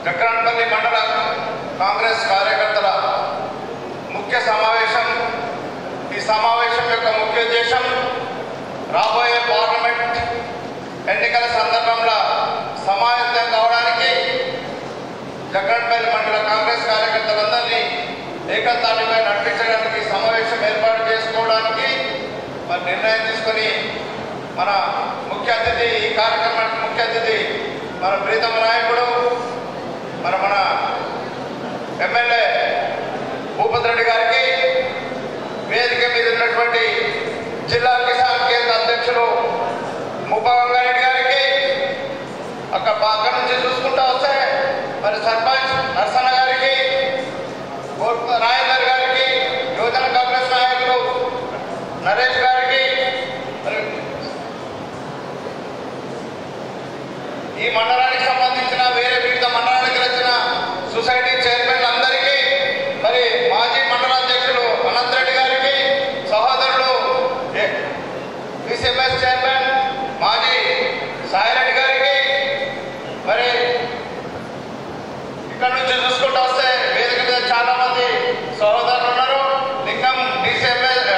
జక్రాన్పల్లి మండల కాంగ్రెస్ కార్యకర్తల ముఖ్య సమావేశం. ఈ సమావేశం యొక్క ముఖ్య ఉద్దేశం రాబోయే పార్లమెంట్ ఎన్నికల సందర్భంలో సమాయత్తం కావడానికి జక్రాన్పల్లి మండల కాంగ్రెస్ కార్యకర్తలందరినీ ఏకతాటిపై నడిపించడానికి సమావేశం ఏర్పాటు చేసుకోవడానికి మరి నిర్ణయం తీసుకొని మన ముఖ్య అతిథి, ఈ కార్యక్రమానికి ముఖ్య అతిథి మన ప్రీతమ నాయకుడు మన ఎమ్మెల్యే భూపతి రెడ్డి గారికి, వేదిక మీద ఉన్నటువంటి జిల్లా కిసాన్ కేంద్ర అధ్యక్షులు ముప్పగంగారెడ్డి గారికి, అక్కడ నుంచి చూసుకుంటూ వస్తే మరి సర్పంచ్ నర్సన్న గారికి, రాజేందర్ గారికి, యువజన కాంగ్రెస్ నాయకులు నరేష్ గారికి, ఈ మండలానికి సంబంధించిన వేరే వివిధ మండలానికి వచ్చిన సొసైటీ చైర్మన్లు అందరికీ, మరి మాజీ మండలాధ్యక్షులు అనంత్ రెడ్డి గారికి, సహోదరులు విసిఎంఎస్ చైర్మన్ మాజీ సాయిరెడ్డి గారికి, మరి ఇక్కడ నుంచి చూసుకుంటూ వస్తే వేదిక మీద చాలా మంది సహోదరులు ఉన్నారు. లింగం డిసిఎంఎస్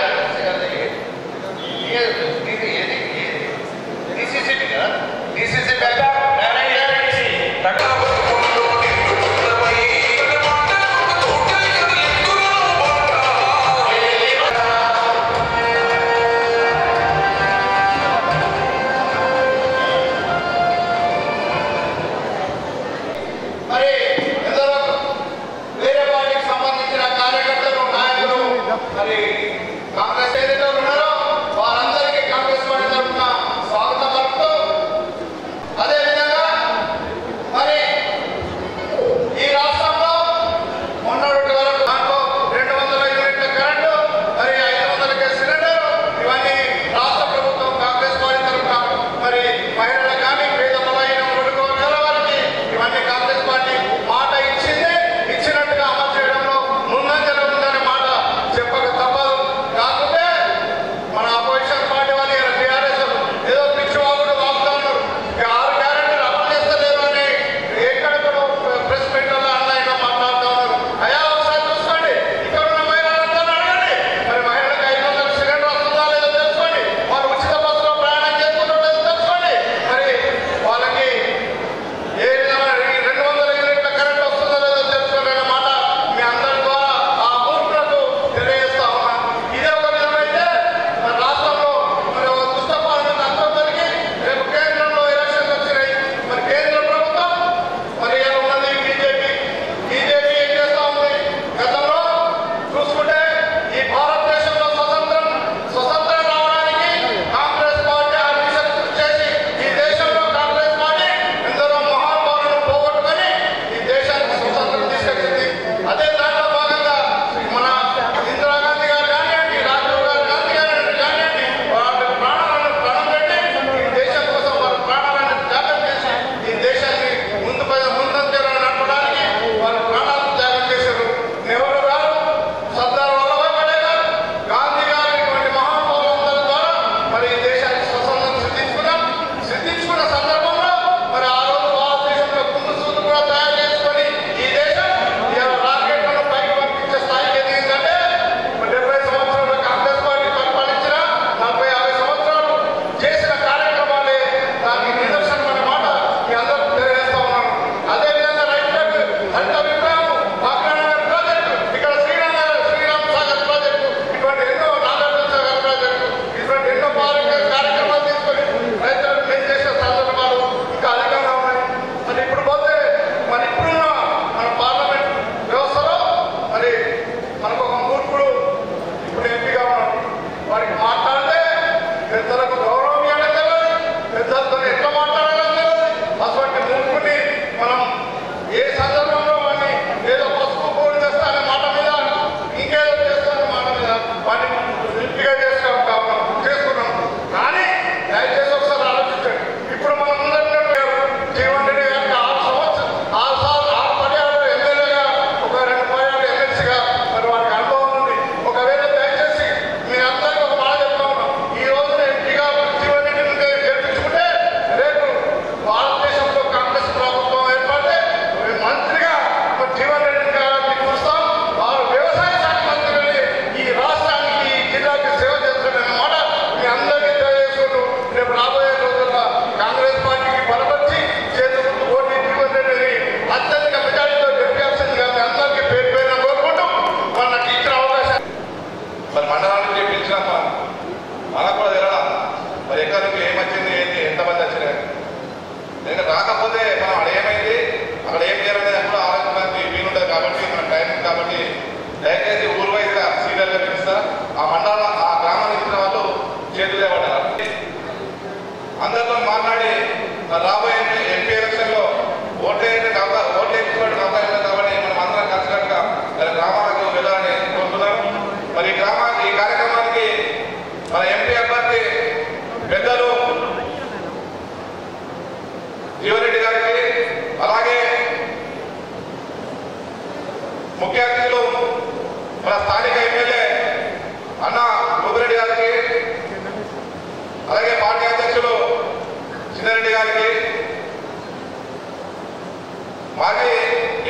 డిసిసిబి కదా, డిసిసి బ్యాంక్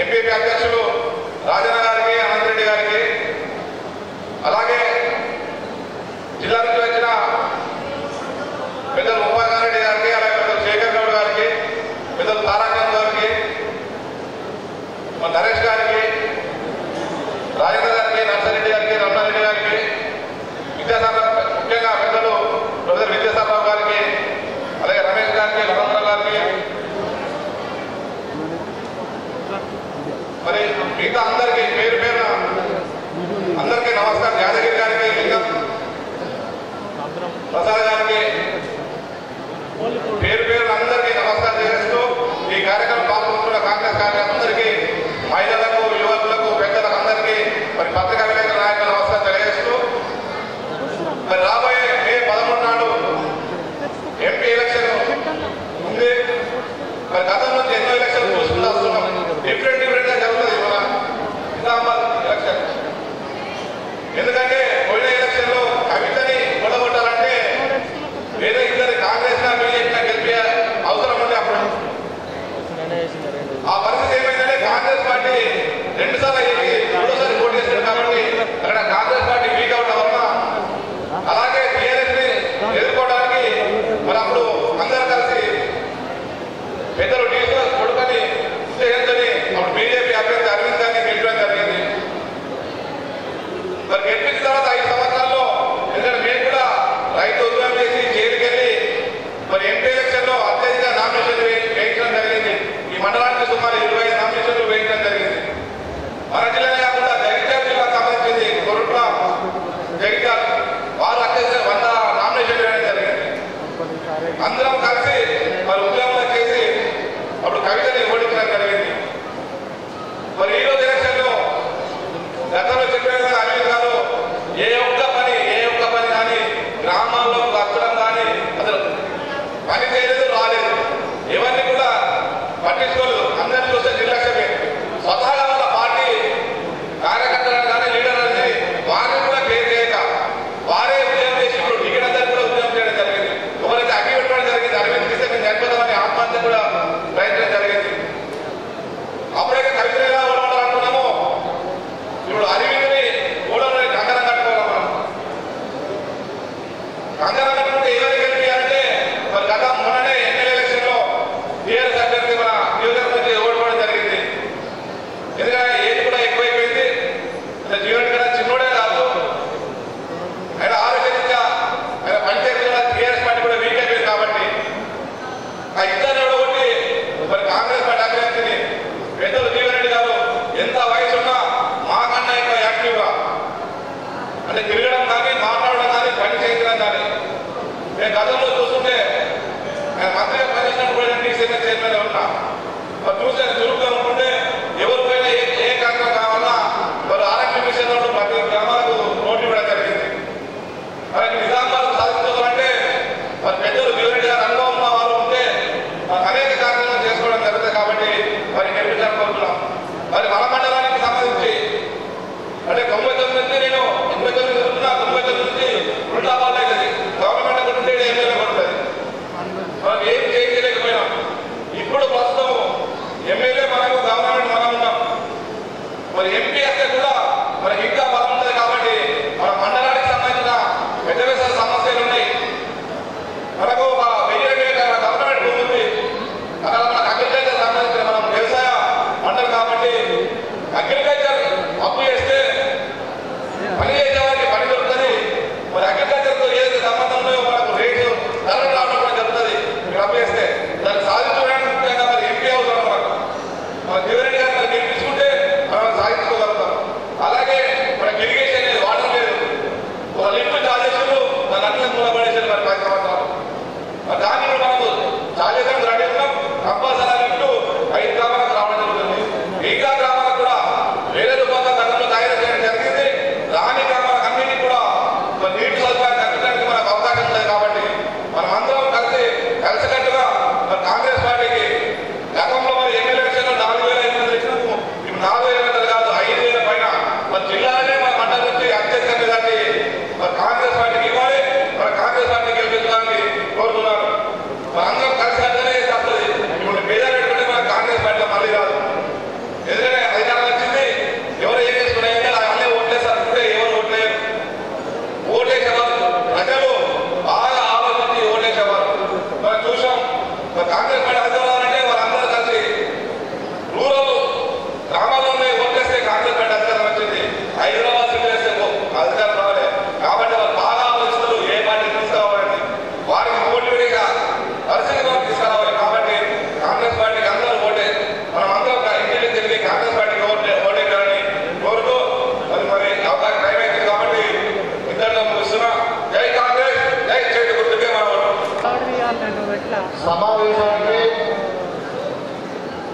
ఎంపీపీ అధ్యక్షులు రాజన్న గారికి, అనంత్ రెడ్డి గారికి, అలాగే జిల్లా నుంచి వచ్చిన పెద్దలు ముప్పాగారెడ్డి రెడ్డి గారికి, అలాగే పెద్దలు శేఖర్ గౌడ్ గారికి, పెద్దలు తారాచంద్ గారికి, నరేష్ గారికి, రాజేంద్ర గారికి, నర్సారెడ్డి గారికి, రమణారెడ్డి గారికి, విద్యాసాగర్ ముఖ్యంగా పెద్దలు ప్రొఫెసర్ విద్యాసాగర్ గారికి, అలాగే రమేష్ గారికి, రవీంద్ర గారికి, మరి మిగతా అందరికీ పేరు పేరున అందరికీ నమస్కారం. యాదగిరి గారికి, లింగం ప్రసాద్ గారికి పేరు పేరున అందరికీ నమస్కారం చేస్తూ ఈ కార్యక్రమం పాల్గొంటున్న కాంగ్రెస్ కార్యకర్తలందరికీ, మహిళలకు, యువకులకు, పెద్దలకు అందరికీ మరి పత్రికా విలేకరుల నాయకులు నమస్కారం తెలియజేస్తూ మరి రాబోయే మే 13 నాడు ఎంపీ ఎలక్షన్ ఉంది. మరి గతం నుంచి ఎన్నో ఎలక్షన్ చూసుకుంటూ వస్తున్నాం. డిఫరెంట్ గా జరుగుతుంది మన నిజామాబాద్ ఎలక్షన్. ఎందుకంటే పోయిన ఎలక్షన్ లో కవితని ఓడగొట్టాలంటే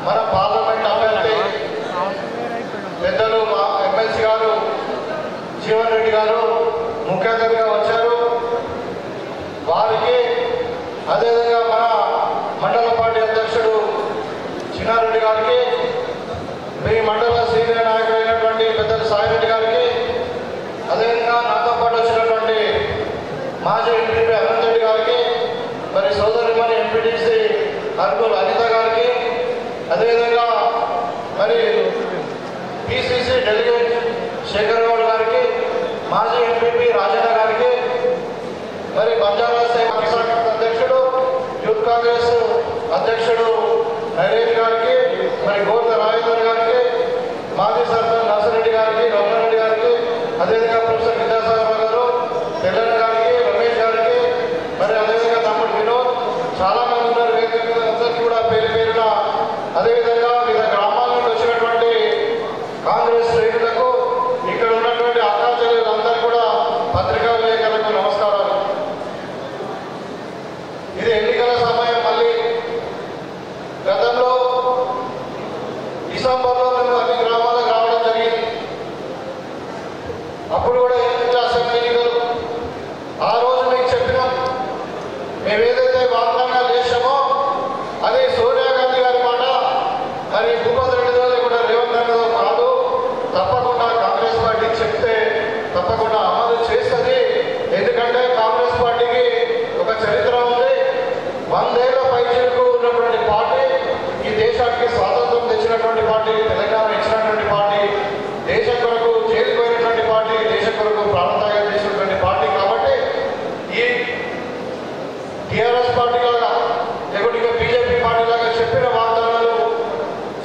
మన పార్లమెంట్ అభ్యర్థి పెద్దలు మా ఎమ్మెల్సీ గారు జీవన్ రెడ్డి గారు ముఖ్య అతిథిగా వచ్చారు. వారికి అదేవిధంగా మన మండల పార్టీ అధ్యక్షుడు చిన్నారెడ్డి గారికి, మీ మండల సీనియర్ నాయకుడు అయినటువంటి పెద్దలు సాయిరెడ్డి గారికి, అదేవిధంగా నాతో పాటు వచ్చినటువంటి మాజీ ఎంపీ అనంత్ రెడ్డి గారికి, మరి సోదరిమణి ఎంపీటీసీ అర్గుల్ అనిత గారికి, అదేవిధంగా మరి పిసిసి డెలిగేట్ శేఖర్ గౌడ్ గారికి, మాజీ ఎంపీ రాజన్న గారికి, మరి బంజారా సేవ అధ్యక్షుడు యూత్ కాంగ్రెస్ అధ్యక్షుడు నరేష్ గారికి, మరి గోర్ల రాజేందర్ గారికి, మాజీ సర్పంచ్ నర్సిరెడ్డి గారికి, రమణారెడ్డి గారికి, అదేవిధంగా ప్రొఫెసర్ విద్యాసాగర్ గారు, తెల్లన్న గారికి, రమేష్ గారికి, మరి అదేవిధంగా తమ్ముడు వినోద్, చాలా మంది ఉన్నారు. అందరికీ కూడా పేరు పేరున, అదేవిధంగా వివిధ గ్రామాల నుండి వచ్చినటువంటి కాంగ్రెస్ శ్రేణులకు, ఇక్కడ ఉన్నటువంటి అక్కా చెల్లెలందరూ కూడా పత్రికా విలేకరులకు నమస్కారాలు. ఇది ఎన్నికల సమయం. మళ్ళీ గతంలో డిసెంబర్లో మేము అన్ని గ్రామాలకు రావడం జరిగింది. అప్పుడు కూడా ఏంటంటే అసెంబ్లీ ఎన్నికలు. ఆ రోజు మీకు చెప్పినాం, మేము ఏదైతే వాగ్దానాలు చేసామో అది సోనియా గాంధీ గారి మాట, మరి భూపతి రెడ్డిదో లేకుండా రేవంత్ రెడ్డిదో కాదు, తప్పకుండా కాంగ్రెస్ పార్టీ చెప్తే తప్పకుండా అమలు చేస్తుంది. ఎందుకంటే కాంగ్రెస్ పార్టీకి ఒక చరిత్ర ఉంది. 100 ఏళ్ల పైచీలకు ఉన్నటువంటి పార్టీ, ఈ దేశానికి స్వాతంత్రం తెచ్చినటువంటి పార్టీ, తెలంగాణ ఇచ్చినటువంటి పార్టీ, దేశం కొరకు చేరిపోయినటువంటి పార్టీ, దేశం కొరకు ప్రాణత్యాగం చేసినటువంటి పార్టీ. కాబట్టి ఈ టీఆర్ఎస్ పార్టీ లాగా లేకుంటే ఇంకా బీజేపీ పార్టీ లాగా చెప్పిన వాగ్దానాలు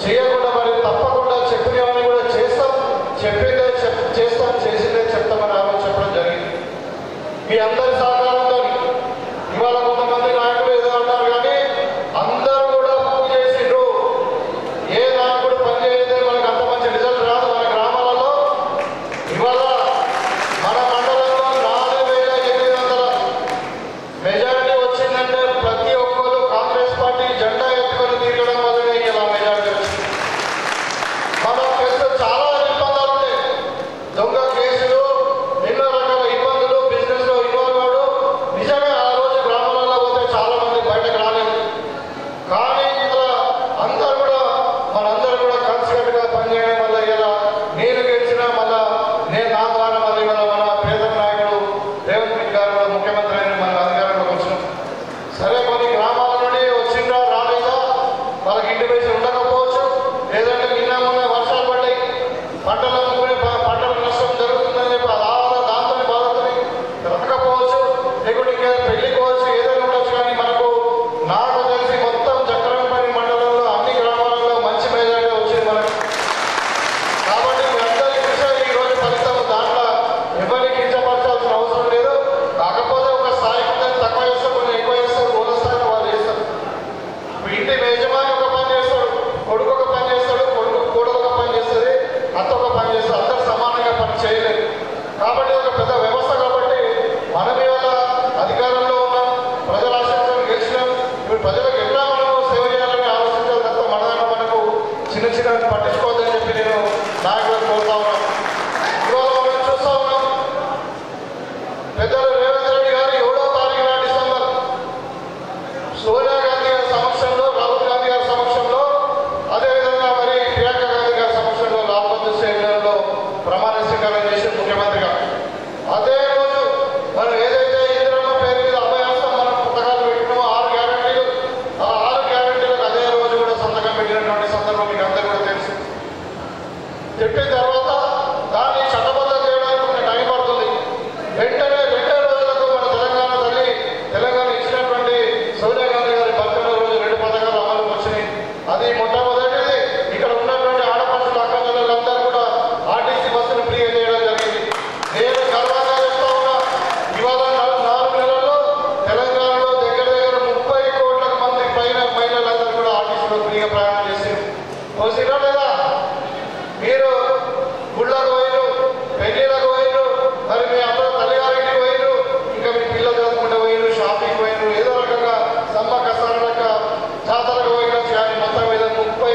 చేయకుండా, మరి తప్పకుండా చెప్పినవన్నీ కూడా చేస్తాం, చెప్పిందే చేస్తాం, చేసిందే చెప్తామని ఆ రోజు చెప్పడం జరిగింది. మీ అందరి సహకారంతో ఇవాళ కొంతమంది నాయకులు ఏదో అంటారు, కానీ అందరూ కూడా పూజ చేసిండ్రు. ఏ నాయకుడు పనిచేయదే మనకు అంత మంచి రిజల్ట్ రాదు. మన గ్రామాలలో ఇవాళ మన మండలంలో 4800 మెజారిటీ వచ్చిందంటే ప్రతి ఒక్కరు కాంగ్రెస్ పార్టీ జెండా ఎత్తుకొని తిరగడం వల్లనే ఇలా మెజారిటీ వచ్చింది. మనం చేస్తే చాలా ఇబ్బందులు ఉంటాయి, దొంగ కేసులు, ఎన్నో రకాల ఇబ్బందులు, బిజినెస్ లో ఇన్వాల్వ్ అవడం. నిజమే ఆ రోజు గ్రామాలలో పోతే చాలా మంది బయటకు రాలేదు. కానీ ఇలా అందరూ కూడా మనందరూ కూడా కలిసికట్టుగా పనిచేయడం వల్ల ఇలా నేను గెలిచినా మళ్ళా నేను నా ద్వారా మళ్ళీ ఇవాళ మన ప్రియతమ నాయకుడు రేవంత్ రెడ్డి గారు ముఖ్యమంత్రి అయిన మన అధికారంలోకి వచ్చినాం. సరే, కొన్ని గ్రామాల నుండి వచ్చిందా రాలేదా, వాళ్ళకి ఇంటి పైసలు ఉండకపోవచ్చు, లేదంటే నిన్న మొన్న వర్షాలు పడ్డాయి, పంటల నష్టం జరుగుతుందని చెప్పి దాంతో బాధతో రాకపోవచ్చు, లేకుంటే ఇంకా పెళ్లికోవచ్చు, ఏదైనా ఉండొచ్చు. కానీ మనకు నాకు తెలిసి మొత్తం చక్రంపల్లి మండలంలో అన్ని గ్రామాలలో మంచి మెజారిటీ వచ్చింది మనకు. కాబట్టి మీ అందరి కృషి ఈ రోజు ఫలితం. దాంట్లో ఎవరికి కించపరచాల్సిన అవసరం లేదు. కాకపోతే ఒక స్థాయి తక్కువ చేస్తారు, కొన్ని ఎక్కువ చేస్తారు, మూల స్థాయిలో వాళ్ళు చేస్తారు. ఇంటి యజమాని ఒక పని చేస్తాడు, కొడుకు ఒక పని చేస్తాడు, కోడలు ఒక పని చేస్తుంది, అత్త ఒక పని చేస్తారు. అందరూ సమానంగా పని చేయలేదు. కాబట్టి ఒక పెద్ద వ్యవస్థ. కాబట్టి మనం ఇవాళ అధికారంలో ఉన్నాం, ప్రజల ఆశీర్వాదం గెలిచినాం. ఇప్పుడు ప్రజలకు ఎట్లా మనం సేవ చేయాలని ఆలోచించాలి తప్ప మన దాంట్లో మనకు చిన్న చిన్న పట్టించుకోవద్దని చెప్పి నేను నాయకులకు కోరుతా ఉన్నాను. ఇవాళ మనం చూస్తూ ఉన్నాం, పెద్దలు రేవంత్ రెడ్డి గారు 7వ తారీఖున డిసెంబర్ సోనియా గాంధీ గారి సమక్షంలో, రాహుల్ గాంధీ గారి సమక్షంలో, అదేవిధంగా మరి ప్రియాంక గాంధీ గారి సమక్షంలో లాల్ బహదూర్ స్టేడియంలో ప్రమాణ స్వీకారం చేసి ముఖ్యమంత్రిగా, అదే రోజు మనం ఏదైతే ఇందిరమ్మ పేరు మీద అభయాసం మనం పుస్తకాలు పెట్టినామో 6 గ్యారెంటీలు, ఆ 6 గ్యారెంటీలకు అదే రోజు కూడా సంతకం పెట్టినటువంటి సందర్భం మీకు అందరూ కూడా తెలుసు. చెప్పిన తర్వాత దాన్ని చట్టబద్ధం చేయడానికి కొంచెం టైం పడుతుంది. వెంటనే 2 రోజులకు మన తెలంగాణ తల్లి, తెలంగాణ ఇచ్చినటువంటి సోనియా గాంధీ గారి బర్త్డే రోజు 2 పథకాలు అమలుకు వచ్చినాయి. అది మొట్టమొదటిది, ఇక్కడ ఉన్నటువంటి ఆడపడుచుల అక్కలందరూ కూడా ఆర్టీసీ బస్సును ఫ్రీగా చేయడం జరిగింది. నేను గర్వంగా చెప్తా ఉన్నా, ఇవాళ 4 నెలల్లో తెలంగాణలో దగ్గర 30 కోట్ల మంది పైన మహిళలందరూ కూడా ఆర్టీసీలో ఫ్రీగా ప్రయాణం చేశారు. వచ్చినా లేదా? మీరు గుళ్ళకు పోయిరు, పెళ్లిలకు పోయిరు, మరి మీ అందరూ తల్లిగారింటికి పోయిరు, ఇంకా మీ పిల్లలు చదువుకుంటూ పోయిరు, షాపింగ్ పోయిరు, ఏదో రకంగా సమ్మక్క సారక్క జాతరకు పోయినా కానీ మొత్తం మీద 30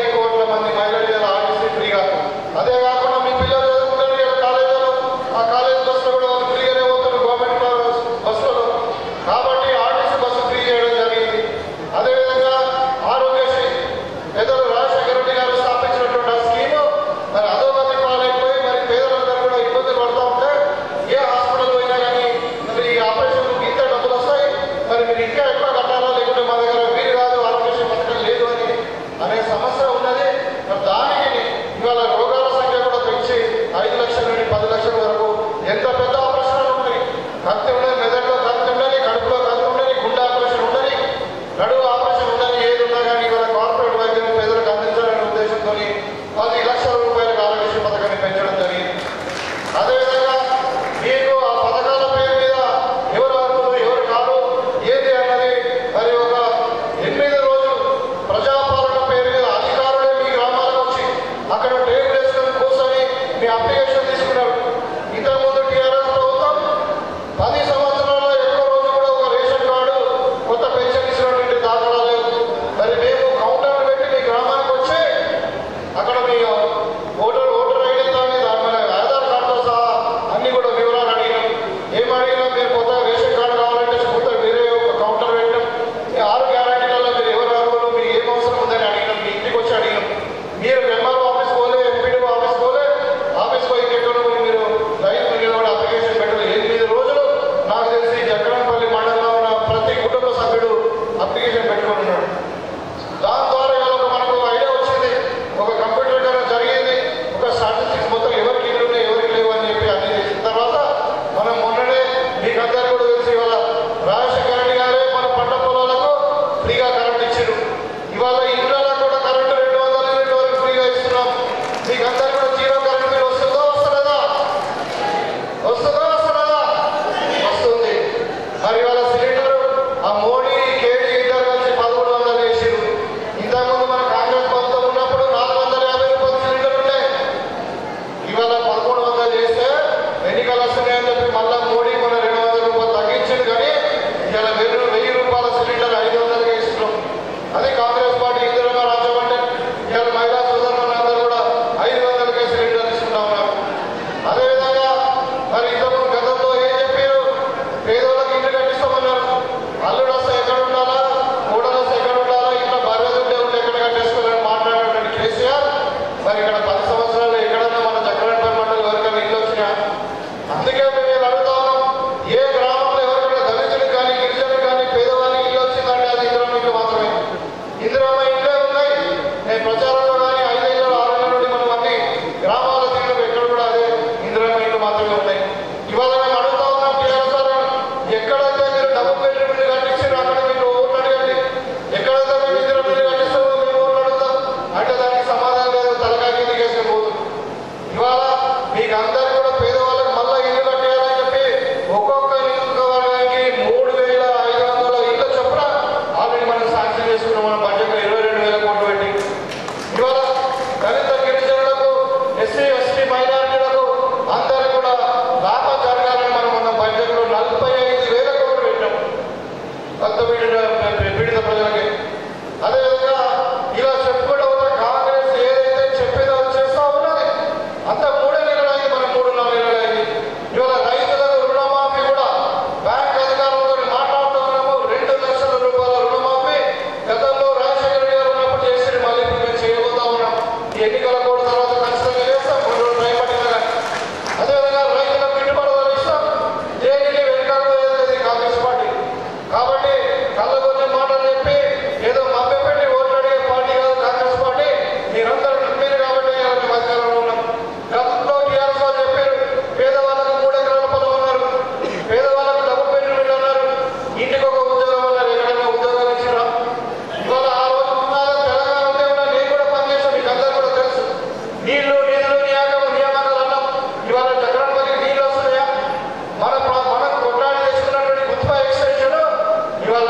ఎన్నికల కోడ్ తర్వాత ఖచ్చితంగా చేస్తాం, కొన్ని రోజులు టైం పట్టినా కానీ. అదేవిధంగా రైతులకు గిట్టుబాటు ధర ఇస్తాం, దేనికి వెనుకాడలేదు కాంగ్రెస్ పార్టీ. కాబట్టి కళ్ళగొల్లి మాటలు చెప్పి ఏదో మభ్యపెట్టి ఓట్లు అడిగే పార్టీ కాదు కాంగ్రెస్ పార్టీ. మీరందరూ నమ్మారు కాబట్టి అధికారంలో ఉన్నాం. గతంలో టీఆర్ఎస్ వాళ్ళు చెప్పారు పేదవాళ్ళకు 3 ఎకరాల పొలం అన్నారు, పేదవాళ్ళకు డబుల్ బెడ్రూమ్ అన్నారు, ఇంటికి ఒక ఉద్యోగం అన్నారు. ఎక్కడైనా ఉద్యోగాలు ఇచ్చినా ఇవాళ ఆ రోజు ఉన్నారు తెలంగాణ ఉద్యోగంలో నేను కూడా పనిచేసాను, మీకు అందరూ కూడా తెలుసు. నీళ్లు నిధులు నియామకాలు అన్నాం. ఇవాళ చక్రానికి నీళ్ళు వస్తున్నాయా? మనం కొట్లాడి తెచ్చుకున్నటువంటి గుత్పా ఎక్స్టెన్షన్ ఇవాళ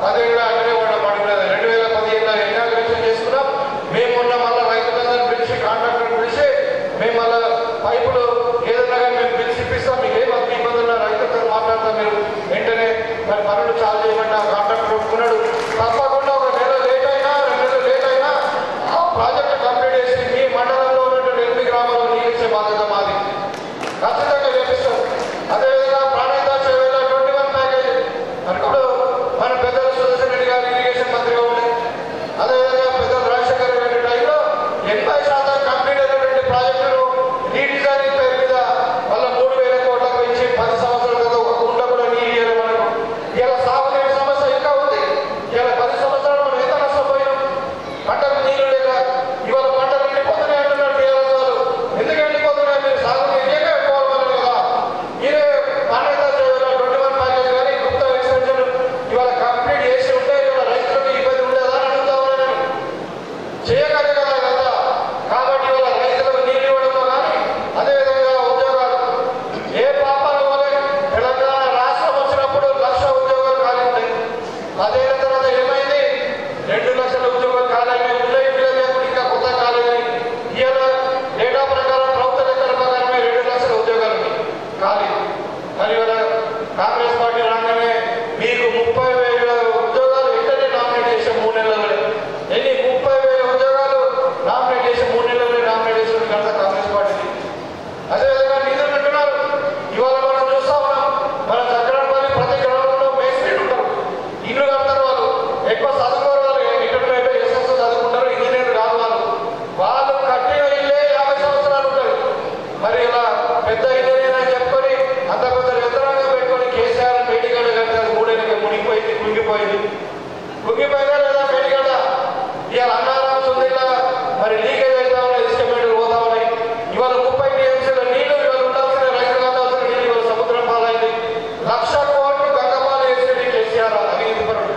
అదే కూడా అక్కడే కూడా పడుకునేది. 2015లో ఇనాగ్రేషన్ చేసుకున్నాం. మేము మొన్న మళ్ళీ రైతులందరినీ పిలిచి కాంట్రాక్టర్ పిలిచి మేము మళ్ళీ పైపులు ఏదైనా కానీ మేము పిలిచి ఇప్పిస్తాం. మీకు ఏం ఇబ్బందులు రైతులతో మాట్లాడతాం, మీరు వెంటనే మరి పనులు చాలు చేయమన్నా కాంట్రాక్టర్ ఒప్పుకున్నాడు. తప్పకుండా ఒక నెల లేట్ అయినా 2 నెలలు లేట్ అయినా ఆ ప్రాజెక్టు కంప్లీట్ చేసి మీ మండలంలో ఉన్నటువంటి 8 గ్రామాలకు నీళ్ళు ఇచ్చే బాధ్యత మాది. ఖచ్చితంగా చేపిస్తాం. అదేవిధంగా ప్రాణహిత చేవేళ 21 ప్యాకేజీ ఇప్పుడు మన పెద్దలు సుదర్శన్ రెడ్డి గారు ఇరిగేషన్ మంత్రిగా ఉండే, అదేవిధంగా పెద్దలు రాజశేఖర రెడ్డి టైంలో 80% కంప్లీట్ అయినటువంటి ప్రాజెక్టులు రీడిజైనింగ్ పేరు మీద వాళ్ళ 3,000 కోట్లకు ఇచ్చి 10 సంవత్సరాల క్రితం ఒక కుండ కూడా నీళ్ళు ఇయ్యారు మనకు. ఇలా సాగునీటి సమస్య ఇంకా ఉంది. ఇలా 10 సంవత్సరాలు మనం ఎంత నష్టపోయినాం. పంటకు నీళ్లు లేక ఇవాళ పంటలు ఎండిపోతున్నాయి అంటున్నారు టీఆర్ఎస్ వాళ్ళు. ఎందుకు ఎండిపోతున్నాయి? మీరు సాగునీరు లేక ఎక్కువాలి కదా. మీరే ప్రాణహిత చేయాలి 21 ప్యాకేజ్ కానీ గుప్తా ఎక్స్టెన్షన్ ఇవాళ కంప్లీట్ చేసి ఉంటే ఇవాళ రైతులకు ఇబ్బంది ఉండేదా అని అడుగుతామని నేను. చేయగలే కదా కదా. కాబట్టి ఇవాళ రైతులకు నీళ్ళు ఇవ్వడంలో కానీ అదేవిధంగా ఉద్యోగాలు ఏ పాపాలు వల్లే తెలంగాణ రాష్ట్రం వచ్చినప్పుడు 1,00,000 ఉద్యోగాలు ఖాళీ ఉన్నాయి. అదేళ్ళ తర్వాత ఏమైంది? 2 లక్షల ఉద్యోగాలు ఖాళీ అయినాయి. ఉన్నాయి లేకుండా ఇంకా కొత్త ఖాళీ అయినాయి. ఇవాళ డేటా ప్రకారం ప్రభుత్వ లెక్కల ప్రకారమే 2 లక్షల ఉద్యోగాలు ఖాళీ. మరి ఇవాళ కాంగ్రెస్ పార్టీ రాగానే మీకు 30,000 ఉద్యోగాలు వెంటనే నామినేట్ చేసే 3 నెలలే. ఎన్ని 30,000 ఉద్యోగాలు నామినేట్ చేసి 3 నెలలే నామినేట్ చేసిన ఘనత కాంగ్రెస్ పార్టీకి. అదేవిధంగా నిధులు అంటున్నారు. ఇవాళ మనం చూస్తా ఉన్నాం, మన చక్రాలపల్లి ప్రతి గ్రామంలో మేస్త్రీలు ఉంటారు, ఇల్లు కడతారు. వాళ్ళు ఎక్కువ చదువుకోరు, వాళ్ళు ఇంటర్మీడియట్ ఎస్ఎస్ చదువుకుంటారు, ఇంజనీర్ కాదు వాళ్ళు. వాళ్ళు కట్టిన ఇల్లే 50 సంవత్సరాలు ఉంటారు. మరి ఇలా పెద్ద ఇంజనీర్ అని చెప్పుకొని అంత కొంత యంత్రాంగం పెట్టుకొని కేసీఆర్ పేటిగడ్డ కట్టారు. 3 ఏళ్ళకి మునిగిపోయింది, కుంగిపోయిందా లేదా పేటిగడ్డ? ఇవాళ అన్నారం సుందిలా మరి లీకేజ్ అవుతా ఉన్నాయి, ఇసుక మేటలు పోతా ఉన్నాయి. ఇవాళ 30 టీఎంసీల నీళ్లు ఇవాళ ఉండాల్సిన రైతులు అందాల్సిన నీళ్ళు ఇవాళ సముద్రం పాలైంది. 1,00,000 కోట్లు గంగపాలు వేసేది కేసీఆర్ అవినీతిపరుడు.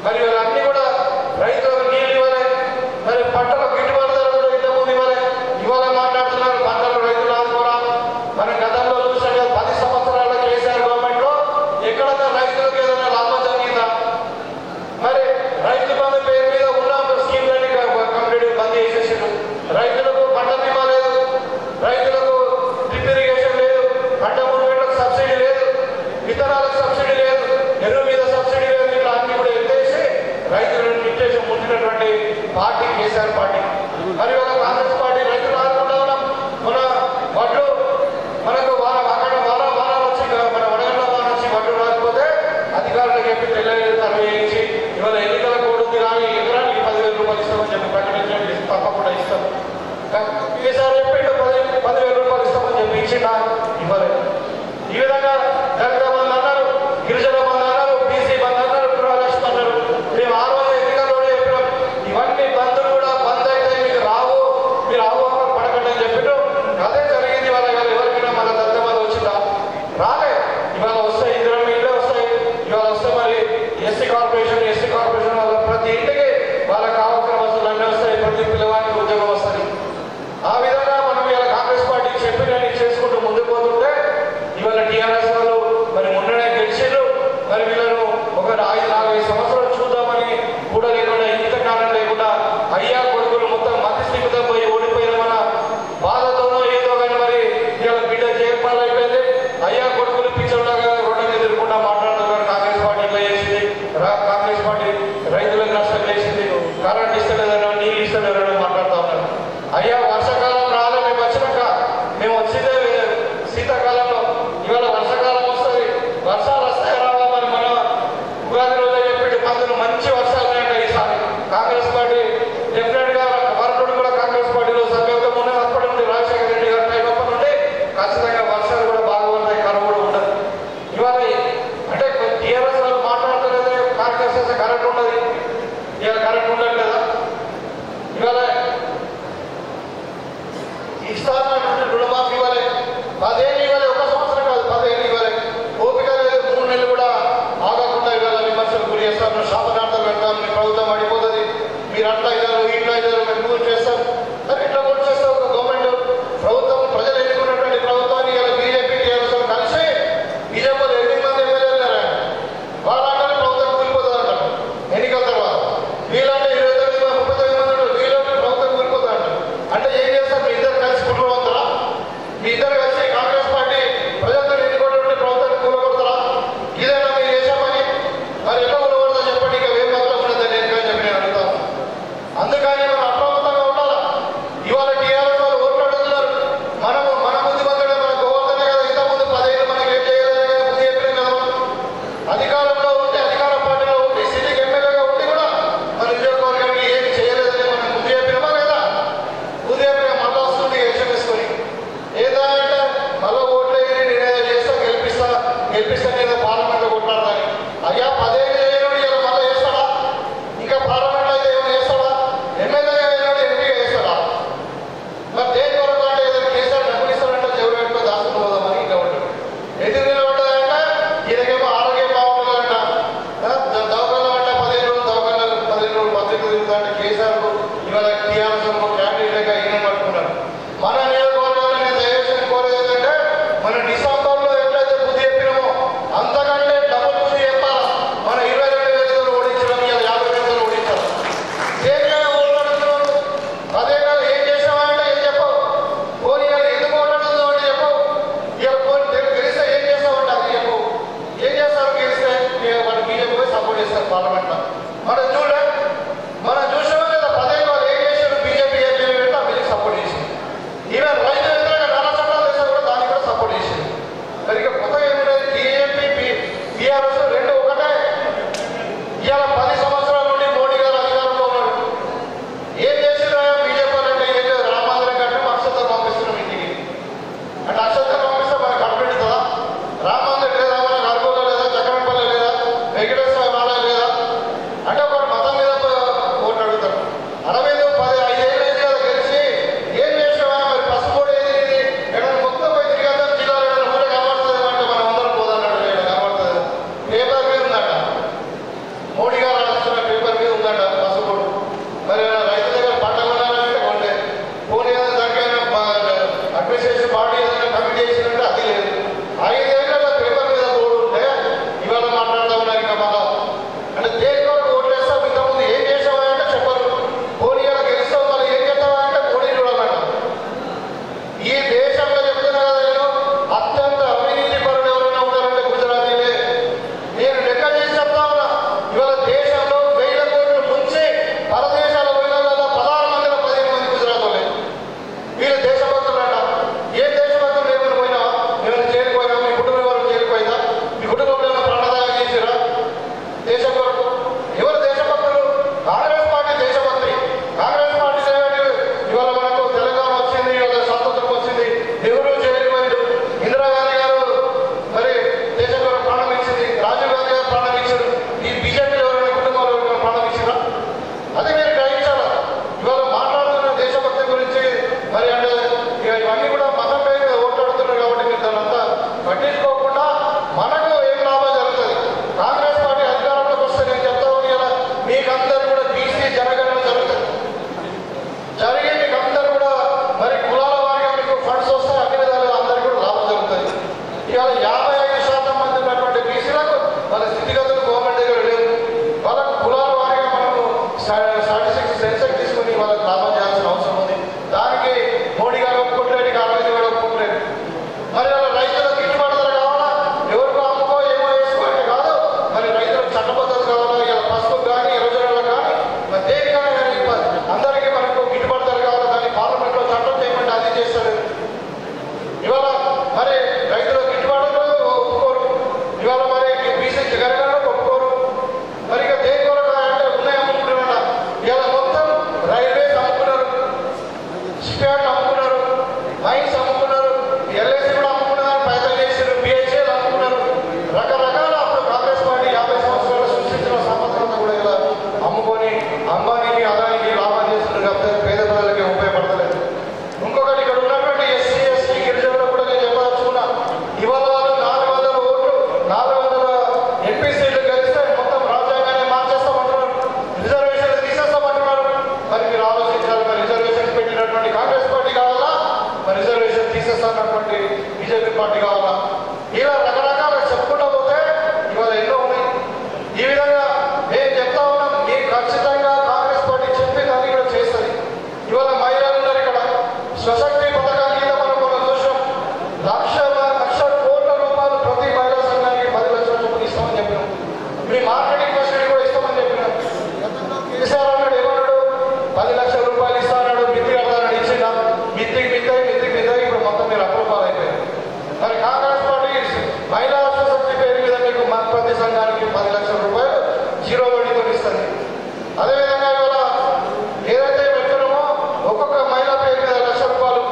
మరి ఇవాళ అన్ని కూడా రైతులకు నీళ్ళు ఇవ్వాలి, మరి పంటలకు గిట్టుబాటు ధర కూడా ఇంతకుముందు ఇవ్వాలి. ఇవాళ మాట్లాడుతున్నారు పంటలు రైతులు ఆదుకోరా. మనం గతంలో చూసాం 10 సంవత్సరాల కేసీఆర్ గవర్నమెంట్ లో ఎక్కడన్నా రైతులకు ఏదైనా లాభం జరిగిందా? మరి రైతు బంధు పేరు మీద ఉన్న స్కీమ్లన్నీ కంప్లీట్ బంద్ చేసేసారు. రైతులకు పంట బీమా లేదు, రైతులకు డ్రిప్ ఇరిగేషన్ లేదు, పంట మురుగులకు సబ్సిడీ లేదు, విత్తనాలకు సబ్సిడీ లేదు, ఎరువు మీద సబ్సిడీ లేదు. ఇట్లా అన్ని కూడా ఎత్తేసి రైతులను నిట్టేసి ముంచినటువంటి పార్టీ కేసీఆర్ పార్టీ. మరి ఒక కాంగ్రెస్ పార్టీ రైతులు ఆదుకుంటా ఉన్నాం. మన వడ్లు మనకు అక్కడ వారాలు వచ్చి మన వడగండ్ల వారం వచ్చి వడ్లు రాకపోతే అధికారులకు చెప్పి తెల్లలు సర్వే చేయించి ఇవాళ ఎన్నికల కోడ్ ఉంది కానీ ఎకరానికి 10,000 రూపాయలు ఇస్తామని చెప్పి ప్రకటించండి, తప్పకుండా ఇస్తాం. కేసీఆర్ చెప్పిండు 10,000 రూపాయలు ఇస్తామని చెప్పి ఇచ్చిందా? ఇవ్వలేదు. ఈ విధంగా దళిత బంధు అన్నారు, గిరిజన బంధు అన్నారు, బీసీ బంధు అన్నారు, గృహలక్ష్మి అన్నారు. మేము ఆ రోజు ఎన్నికల్లోనే చెప్పినాం ఇవన్నీ బంధులు కూడా బంద్ అయితే మీకు రావు, మీరు ఆహ్వానం పడకండి అని చెప్పినాం. అదే జరిగింది. ఇవాళ ఎవరికైనా మన దళిత బంధు వచ్చిందా? రాలే. ఇవాళ వస్తాయి, ఇందులో ఇళ్ళే వస్తాయి. ఇవాళ వస్తే మరి ఎస్సీ కార్పొరేషన్ వల్ల ప్రతి ఇంటికి వాళ్ళకి కావాల్సిన వసతులు అన్నీ వస్తాయి, ప్రతి పిల్లవానికి ఉద్యోగం వస్తుంది. ఆ విధంగా మనం ఇవాళ కాంగ్రెస్ పార్టీకి చెప్పినని చేసుకుంటూ ముందుకు పోతుంటే ఇవాళ టీఆర్ఎస్ వాళ్ళు మరి అట్లా ఇదారు ఇట్లా ఇదారు మేము కూల్ చేస్తాం మరి ఇట్లా కూడా చేస్తాం. ఒక గవర్నమెంట్ ప్రభుత్వం ప్రజలు ఎన్నుకున్నటువంటి ప్రభుత్వాన్ని ఇలా బీజేపీ టీఆర్ఎస్ కలిసి బీజేపీలో 8 మంది ఎమ్మెల్యేలు ఉన్నారా వాళ్ళంటే ప్రభుత్వం కూలిపోతుంది అంటారు ఎన్నికల తర్వాత. వీళ్ళంటే 39 మంది వీళ్ళంటే ప్రభుత్వం కూలిపోతుంది అంటారు. అంటే ఏం చేస్తారు? మీ ఇద్దరు కలిసి కుట్రలు అవుతారా? మీ ఇద్దరు కలిసి కాంగ్రెస్ పార్టీ ప్రజలతో ఎన్నుకున్నటువంటి ప్రభుత్వాన్ని కూలగొడతారా? ఇదేనా మీరు చేసే పని? మరి ఎట్లా కూలగొడతా చెప్పండి. ఇక ఏం మాత్రం ఉండదు నేను చెప్పి నేను అడుగుతాను. పార్టీ కావాలా, ఇలా రకరకాలుగా చెప్పుకుంటూ పోతే ఇవాళ ఎన్నో ఉన్నాయి. ఈ విధంగా మేము చెప్తా ఉన్నాం, మీకు ఖచ్చితంగా కాంగ్రెస్ పార్టీ చెప్పిందని కూడా చేస్తుంది. ఇవాళ మహిళలు ఉన్నారు ఇక్కడ, స్వశక్తి పథకం కింద మనం మనం చూసాం. లక్ష కోట్ల రూపాయలు ప్రతి మహిళా సంఘానికి 10 లక్షల చొప్పున ఇస్తామని చెప్పినాం. మీ మార్కెటింగ్ ఫెసిలిటీ కూడా ఇస్తామని చెప్పినాం. కేసీఆర్ అన్నాడు, ఏమన్నాడు, 10 లక్షల రూపాయలు ఇస్తా అన్నాడు, మిత్తి కడతానని ఇచ్చిన మిత్తికి ఇప్పుడు మొత్తం మీరు అప్రూపాలు అయిపోయారు. మరి కాంగ్రెస్ పార్టీ మహిళా స్వశక్తి పేరు మీద మీకు ప్రతి సంఘానికి 10 లక్షల రూపాయలు 0 వడ్డీతో ఇస్తుంది. అదేవిధంగా ఇవాళ ఏదైతే పెడుతున్నామో ఒక్కొక్క మహిళా పేరు మీద 1 లక్ష రూపాయలు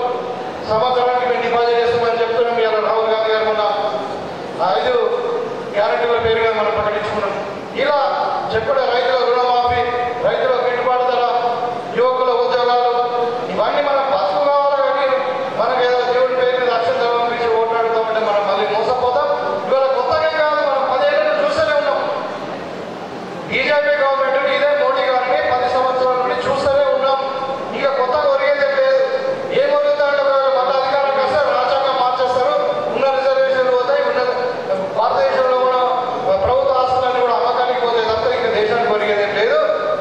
సంవత్సరానికి మేము డిపాజిట్ చేస్తామని చెప్తున్నాం. ఇవాళ రాహుల్ గాంధీ గారు మొన్న 5 గ్యారెంటీల పేరు మీద మనం ప్రకటించుకున్నాం. ఇలా చెప్పిన రైతుల రుణమాఫీ, రైతుల గిట్టుబాటు ధర, యువకుల ఉద్యోగాలు, ఇవన్నీ మనం బతుకు కావాలి. కానీ మనకి ఏదో దేవుడి పేరు మీద అక్షంతలు పంపించి ఓట్లాడుతామంటే మనం మళ్ళీ మోసపోతాం. ఇవాళ కొత్తగా కాదు, మనం 10 ఏళ్ళ నుంచి చూస్తూనే ఉన్నాం. బీజేపీ గవర్నమెంట్ ఇదే మోడీ గారిని 10 సంవత్సరాల నుండి చూస్తూనే ఉన్నాం. ఇక కొత్తగా ఒరిగేదే లేదు. ఏం ఒరుగుతారంటే మళ్ళీ అధికారంకి వస్తారు, రాజ్యాంగం మార్చేస్తారు, ఉన్న రిజర్వేషన్లు పోతాయి, ఉన్న భారతదేశంలో కూడా ప్రభుత్వ ఆస్తులన్నీ కూడా అమ్మకానికి పోతాయి తప్ప ఇంకా దేశానికి ఒరిగేదేం లేదు.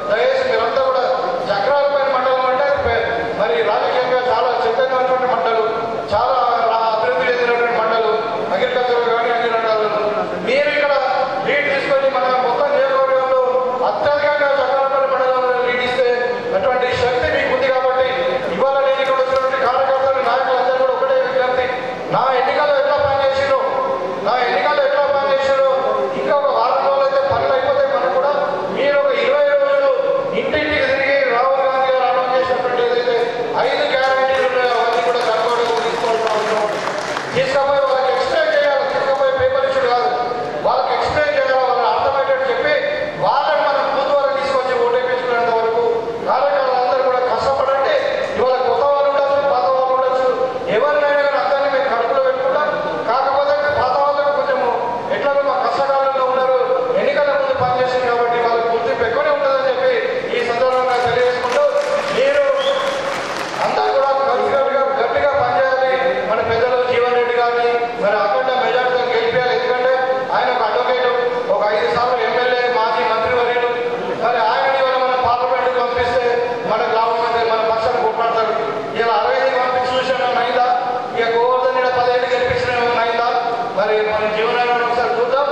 దయచేసి మీరంతా కూడా చక్రాల పైన మండలం అంటే మరి రాజకీయంగా చాలా చైతన్యమైనటువంటి మండలు, చాలా అభివృద్ధి చెందినటువంటి మండలు, అగ్రికల్చర్ కానీ అన్ని రంగాలు. మీరు ఇక్కడ లీడ్ తీసుకొని మన మొత్తం నియోజకవర్గంలో అత్యధికంగా చక్రాలపల్లి మండలంలో లీడ్ ఇస్తే అటువంటి శక్తి మీకు ఉంది. కాబట్టి ఇవాళ నేను ఇక్కడ వచ్చినటువంటి కార్యకర్తలు, నాయకులందరూ కూడా ఒకటే విజ్ఞప్తి, నా ఎన్నికల్లో ఎట్లా పనిచేసారు, ఇంకా ఒక వారం రోజులు అయితే పనులు అయిపోతాయి. మనకు కూడా మీరు ఒక 20 రోజులు ఇంటింటికి తిరిగి రాహుల్ గాంధీ గారు అనౌన్స్ చేసినటువంటి ఏదైతే 5 గ్యారెంటీలు ఉన్నాయో అవన్నీ కూడా కనుగోలు తీసుకోవాల్సిన అవసరం. తీసుకపోయి వాళ్ళకి ఎక్స్ప్లెయిన్ చేయాలి, తీసుకపోయి పేపర్ ఇచ్చుడు కాదు, వాళ్ళకి ఎక్స్ప్లెయిన్ చేయాలి, వాళ్ళని అర్థమయ్యేటట్టు చెప్పి వాళ్ళని మనం బూత్ వరకు తీసుకొచ్చి ఓటేపించుకునేంత వరకు కార్యకర్తలందరూ కూడా కష్టపడండి. ఇవాళ కొత్త వాళ్ళు ఉండొచ్చు, పాత వాళ్ళు ఉండొచ్చు, ఎవరినైనా కానీ అందరినీ మేము కడుపులో పెట్టుకుంటాం. కాకపోతే పాత వాళ్ళకు కొంచెం ఎట్లా మా కష్టకాలంలో ఉన్నారు, ఎన్నికల ముందు పనిచేసింది కాబట్టి వాళ్ళకి గుర్తింపు ఎక్కువనే ఉంటుందని చెప్పి ఈ సందర్భంగా తెలియజేసుకుంటూ, మీరు అందరూ కూడా గట్టిగా పనిచేయాలి. మన పెద్దలు జీవన్ రెడ్డి గారిని మరి అఖండ మెజార్టీతో గెలిపించాలి. ఎందుకంటే ఆయన ఒక అడ్వకేట్, ఒక 5 సార్లు ఎమ్మెల్యే, మాజీ మంత్రివర్యులు. మరి ఆయనని మనం పార్లమెంట్కి పంపిస్తే మనకు లాభం అయితే మన పక్షాన్ని కొట్లాడతాడు. ఇలా 65 పంపించి చూసిన అయిందా, ఇక గోవర్ధన్ 10 ఏళ్ళు గెలిపించిన అయిందా. మరి మన జీవనాన్ని ఒకసారి చూద్దాం.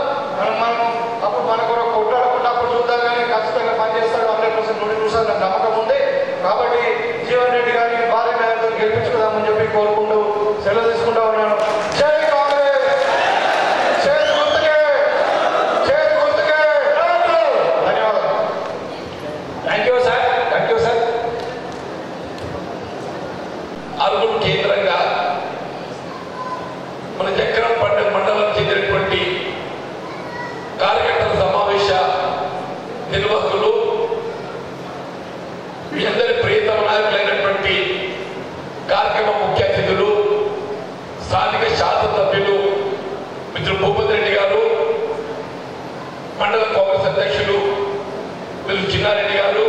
మనం అప్పుడు మన కొరకు కొట్లాడకుండా అప్పుడు చూద్దాం. కానీ ఖచ్చితంగా పనిచేస్తాడు, 100% 100% నాకు నమ్మకం ఉంది. కాబట్టి జీవన్ రెడ్డి గారిని భారీ న్యాయంతో గెలిపించుకుందామని చెప్పి కోరుకుంటూ సెలవు తీసుకుంటా ఉన్నాను. జై కాంగ్రెస్, చేతి గుర్తుకే, చేతి గుర్తుకే. ధన్యవాదాలు. Thank you sir. అర్బన్ కేంద్రంగా మన చక్రాలపల్లి మండలం చెందినటువంటి కార్యకర్తల సమావేశ నిర్వాహకులు, మీ అందరి ప్రియతమ నాయకులైనటువంటి కార్యక్రమ ముఖ్య అతిథులు, స్థానిక శాసనసభ్యులు మిత్రులు భూపతి రెడ్డి గారు, మండల కాంగ్రెస్ అధ్యక్షులు మిత్రులు చిన్నారెడ్డి గారు,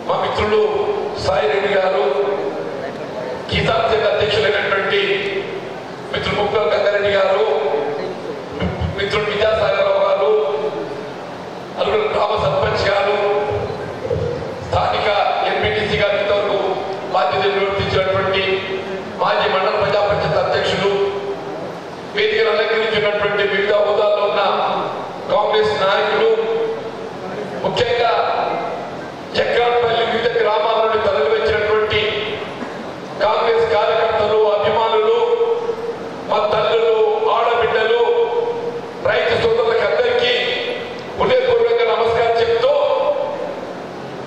మా మిత్రులు సాయి రెడ్డి గారు, కిసాన్ సంఘ అధ్యక్షులైనటువంటి మిత్రులు ముక్కల గంగారెడ్డి గారు, మిత్రులు విద్యాసాగరరావు గారు, నలుగురు గ్రామ సర్పంచ్ గారు, స్థానిక ఎంపీటీసీ గారు, ఇంతవరకు బాధ్యతలు నిర్వర్తించినటువంటి మాజీ మండల ప్రజా పరిషత్ అధ్యక్షులు, వేదికను అలంకరించినటువంటి వివిధ హోదాల్లో ఉన్న కాంగ్రెస్ నాయకులు, ముఖ్యంగా చక్రాలపల్లి వివిధ గ్రామాల నుండి తరలి వచ్చినటువంటి కాంగ్రెస్ కార్యకర్తలు, అభిమానులు, మా తల్లులు, ఆడబిడ్డలు, రైతు సోదరులకు అందరికీ హృదయపూర్వకంగా నమస్కారం చెప్తూ,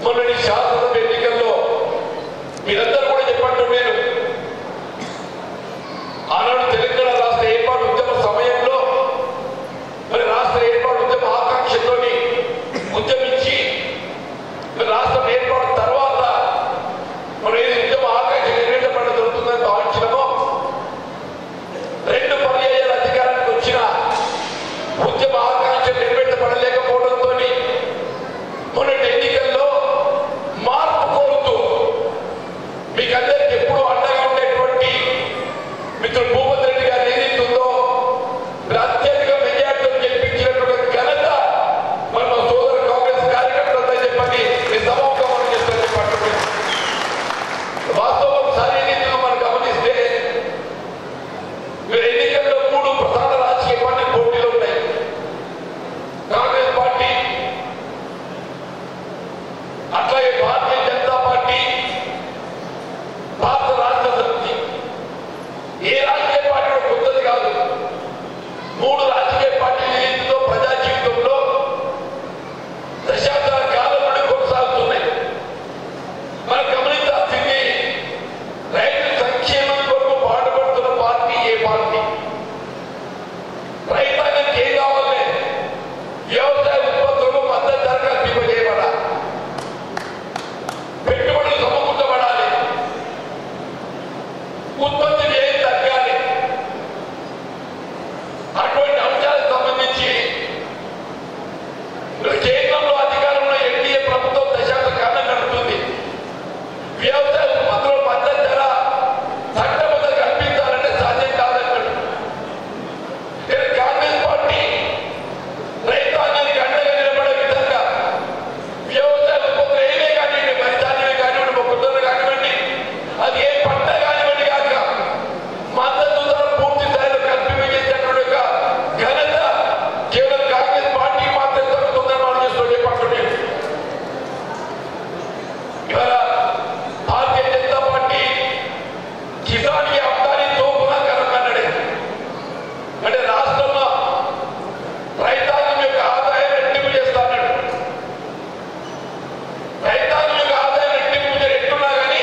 మొన్నటి శాసనసభ ఎన్నికల్లో మీరందరూ కూడా చెప్పండి, నేను ఆనాడు తెలంగాణ రాష్ట్ర ఏర్పాటు ఉద్యమ సమయంలో మరి రాష్ట్ర ఏర్పాటు ఉద్యమ ఆకాంక్షతోని ఉద్యమించి మరి రాష్ట్రం ఏర్పాటు తర్వాత మనం ఏది ఉద్యమ ఆకాంక్ష నెరవేర్చబడ దొరుకుతుందని భావించినమో, 2 పర్యాయాల అధికారానికి వచ్చిన ఉద్యమ ఆకాంక్ష నెరవేర్చబడలేకపోవడంతో మొన్నటి ఎన్నికల్లో మార్పు కోరుతూ వ్యవసాయ ఉత్పత్తుల మద్దతు ధర చట్టబద్ధంగా కల్పించాలంటే సాధ్యం కాదన్నాడు. కాంగ్రెస్ పార్టీ రైతాంగానికి అండగా నిలబడే విధంగా వ్యవసాయ ఉత్పత్తులు ఏవే కానివ్వండి, వరి ధాన్యమే కానివ్వండి, మొక్కజొన్న కానివ్వండి, అది ఏ పంట కానివ్వండి కాక మద్దతు ధర పూర్తి స్థాయిలో కల్పించేటటువంటి ఘనత కేవలం కాంగ్రెస్ పార్టీ మాత్రమే జరుగుతుందని మనం చేస్తుండే పట్టునే. ఇవాళ భారతీయ జనతా పార్టీ కిసాన్ కి అమ్దాని తోపునా కనుకన్నాడే. అంటే రాష్ట్రంలో రైతాంగం యొక్క ఆదాయం రెట్టింపు చేస్తాడు. రైతాంగం యొక్క ఆదాయం రెట్టింపు ఎట్టున్నా కానీ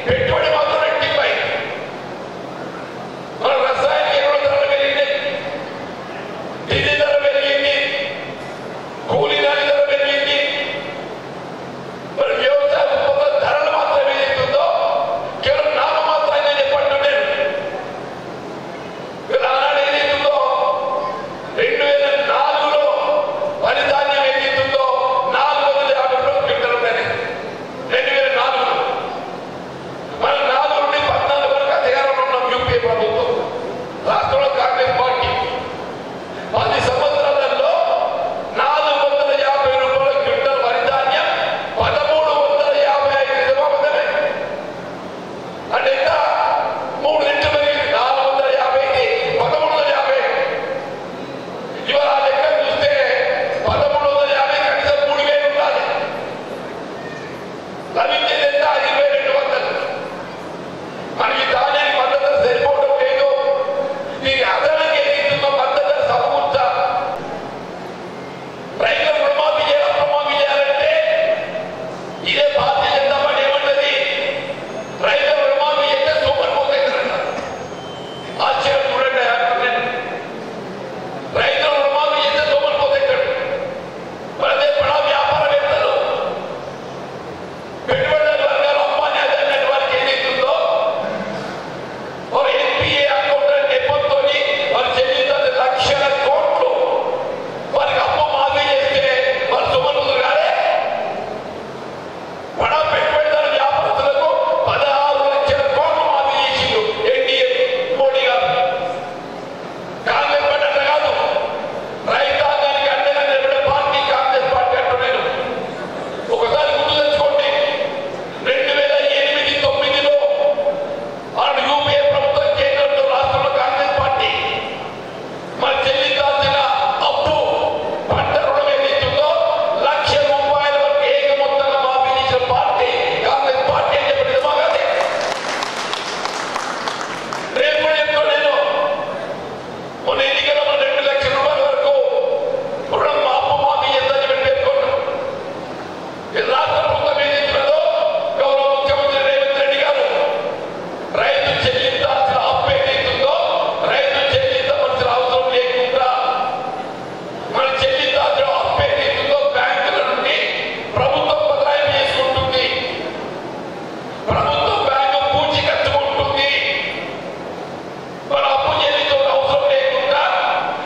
పెట్టుబడి మాత్రం రెట్టింపై. మన రసాయన ఎరువుల ధరలు పెరిగింది, డీజిల్ ధర పెరిగింది, కూలీ నాలి ధర పెరిగింది. మరి వ్యవసాయ ఉత్పత్తుల ధరలు మాత్రం ఏదైతుందో కేవలం నామమాత్రంగా చెప్పండి. నేను ఆనాడు ఏదైతుందో 2004లో వరి ధాన్యం ఏదైతుందో 450 రూపాయలు క్వింటల్ ఉండేది 2004లో. మనం 4 నుండి 14 వరకు అధికారంలో ఉన్నాం యూపీఏ ప్రభుత్వం. రాష్ట్రంలో కాంగ్రెస్ పార్టీ 10 సంవత్సరాలలో 450 రూపాయల క్వింటల్ వరి ధాన్యం 1355 నిజామాబాద్. అంటే ఎంత 3 రెట్లు పెరిగింది. 450కి 1350. ఇవాళ ఆ లెక్క చూస్తే 1350 కనీసం 3000 ఉండాలి. లభించేది ఎంత 2200. మనకి ధాన్యానికి మద్దతు సరిపోవడం లేదు. దీనికి అదనంగా ఏదైతుందో మద్దతు సమకూర్చా. రైతులకు రుణమాఫీ చేయాలి, రుణమాఫీ చేయాలంటే ఇదే భారతీయ జనతా పార్టీ ఏమంటది? రైతులకు రుణమాఫీ చేస్తే సూపర్ పోతాయి. ఆశ్చర్యం చూడండి. రైతులు రుణమాఫీ చేస్తే సూపర్ పోతాయి. మరి అదే బడా వ్యాపారవేత్తలు, పెట్టుబడిదారు వర్గాలు, అంబానీ అన్నటువంటి వారికి ఏదైతుందో ఒక ఎన్పిఏ అకౌంట్ నెపంతో వారు చెల్లించాలి లక్షల కోట్లు. వారికి అప్పు మాఫీ చేస్తే వారు సుమనులు కాదే. బడా పెట్టుబడిదారు వ్యాపారస్తులకు 16 లక్షల కోట్లు మాఫీ చేసిండు ఎన్డీఏ మోడీ గారు. కాంగ్రెస్ పార్టీ అట్లా కాదు. రైతాంగానికి అండగా నిలబడే పార్టీ కాంగ్రెస్ పార్టీ అంటున్నాను. ఒకసారి గుర్తు తెచ్చుకోండి. 2008-9లో ఆనాడు యూపీఏ ప్రభుత్వం కేంద్రంలో రాష్ట్రంలో కాంగ్రెస్ పార్టీ మరి చెల్లించాల్సిన అప్పు పంట రుణం ఏదైతుందో 1,00,000 రూపాయల వరకు ఏక మొత్తంగా మాఫీ చేసిన పార్టీ కాంగ్రెస్ పార్టీ అని చెప్పి నిజమాగానే. రేపు కూడా చెప్తాను నేను. మొన్న ఎన్నికల్లో మనం 2 లక్షల రూపాయల వరకు రుణం అప్పు మాఫీ చేద్దని చెప్పి పేర్కొన్నాం. ఇది రాష్ట్ర ప్రభుత్వం ఏదైతుందో గౌరవ ముఖ్యమంత్రి రేవంత్ రెడ్డి గారు రైతు చెల్లించాల్సిన అప్పు ఏదైతుందో రైతు చెల్లించవలసిన అవసరం లేకుండా మన చెల్లించాల్సిన అప్పు ఏదైతుందో బ్యాంకుల నుండి ప్రభుత్వం బదలాయింపు చేసుకుంటుంది. ప్రభుత్వం బ్యాంకు పూచి కట్టుకుంటుంది. మన అప్పు చెల్లించవలసిన అవసరం లేకుండా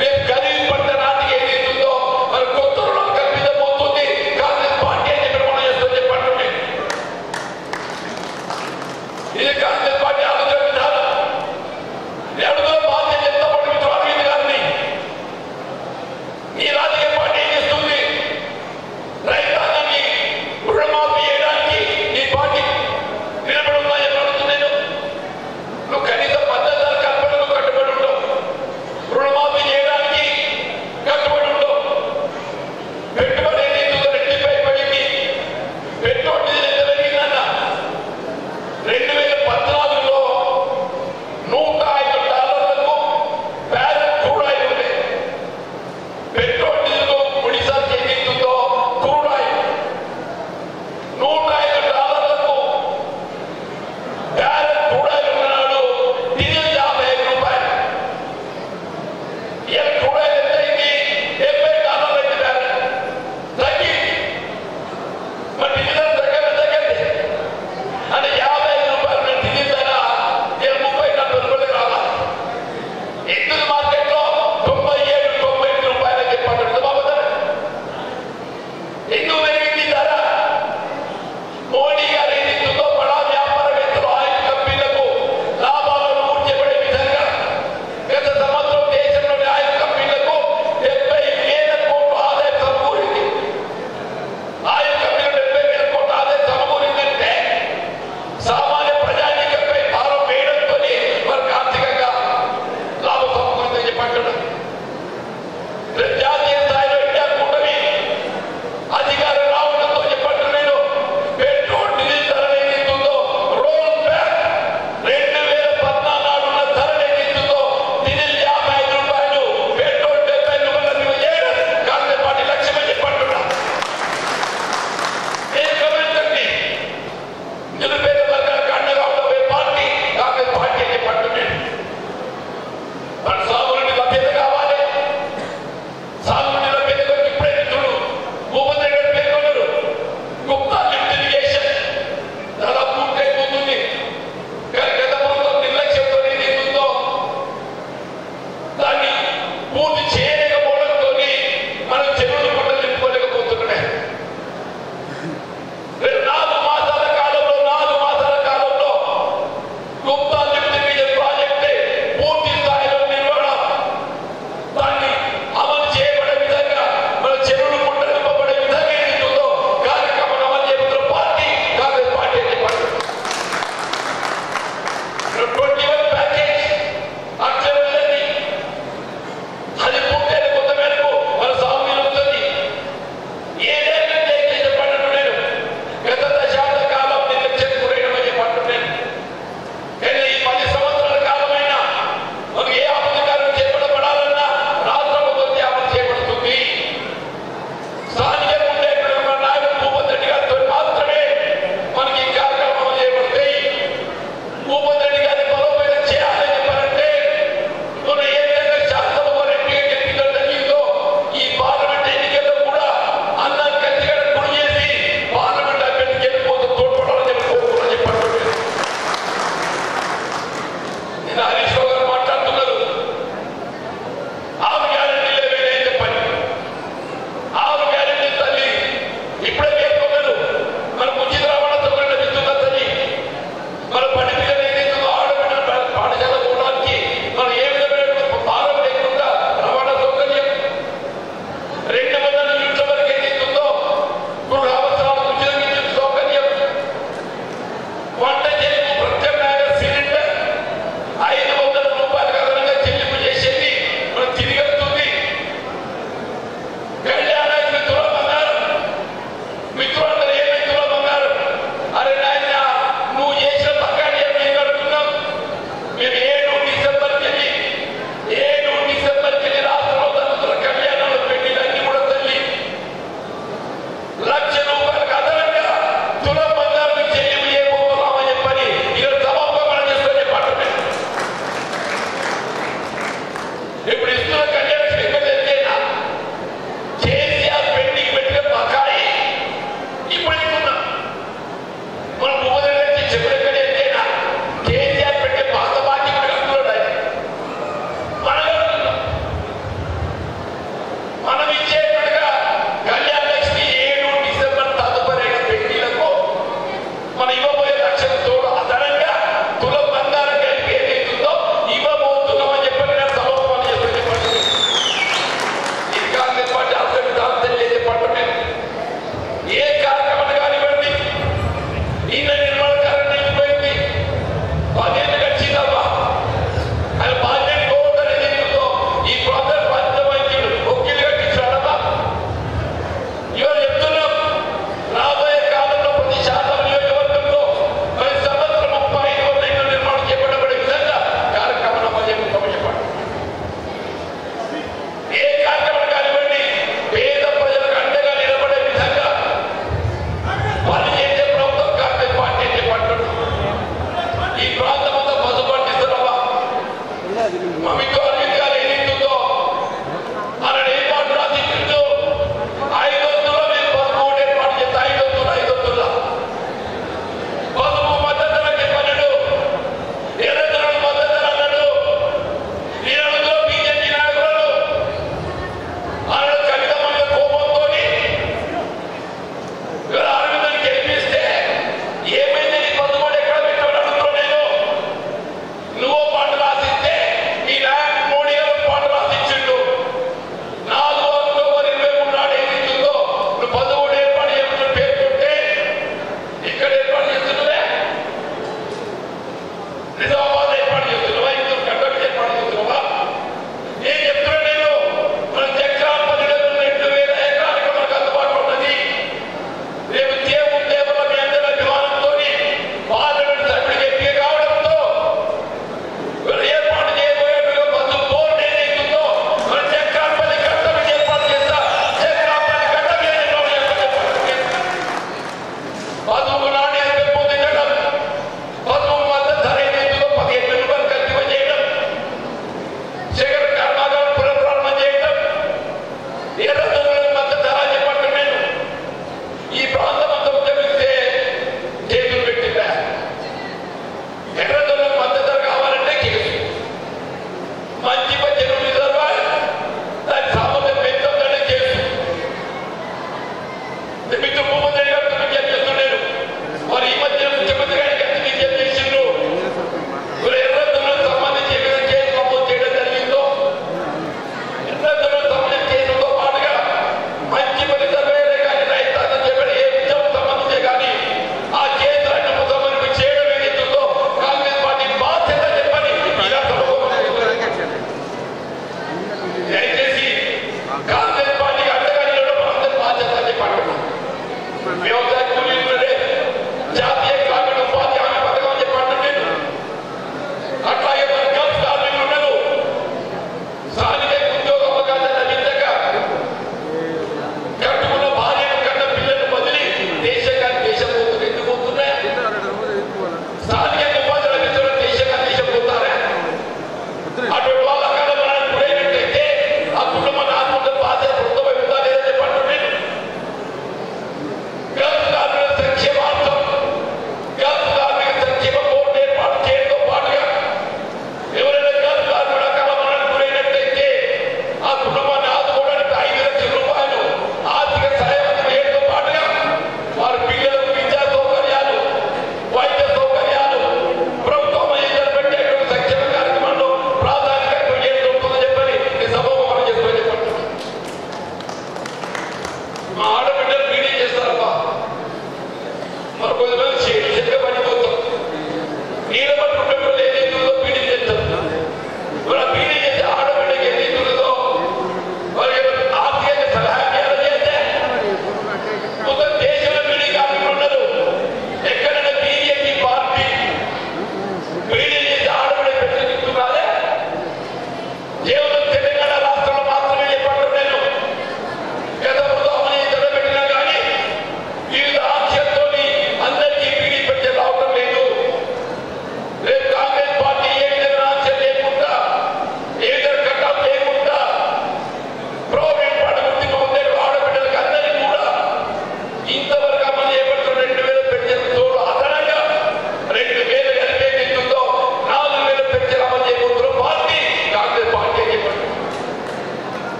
రేపు ఖరీదు పంట నాటికి ఏదైతుందో మరి కొత్త రుణం కల్పించబోతుంది కాంగ్రెస్ పార్టీ అని చెప్పి మనం చేస్తూ చెప్పండి. ఇది కాంగ్రెస్ పార్టీ ఆలోచన విధానం. ఎవరితో భారతీయ జనతా పార్టీ మిత్రులు అరవింద్ గారిని ఈ రాజకీయ పార్టీ ఏం చేస్తుంది? రైతాంగాన్ని రుణమాఫీ చేయడానికి ఈ పార్టీ నిలబడి ఉందని చెప్పి అడుగుతున్నాను. నువ్వు కనీసం మద్దతు ధర కల్పనకు కట్టుబడి ఉండవు, రుణమాఫీ చేయడానికి కట్టుబడి ఉండవు. పెట్టుబడి ఏదైతుందో రెట్టింపై పడింది. పెట్టుబడి ఎంత పెరిగిందన్న 2000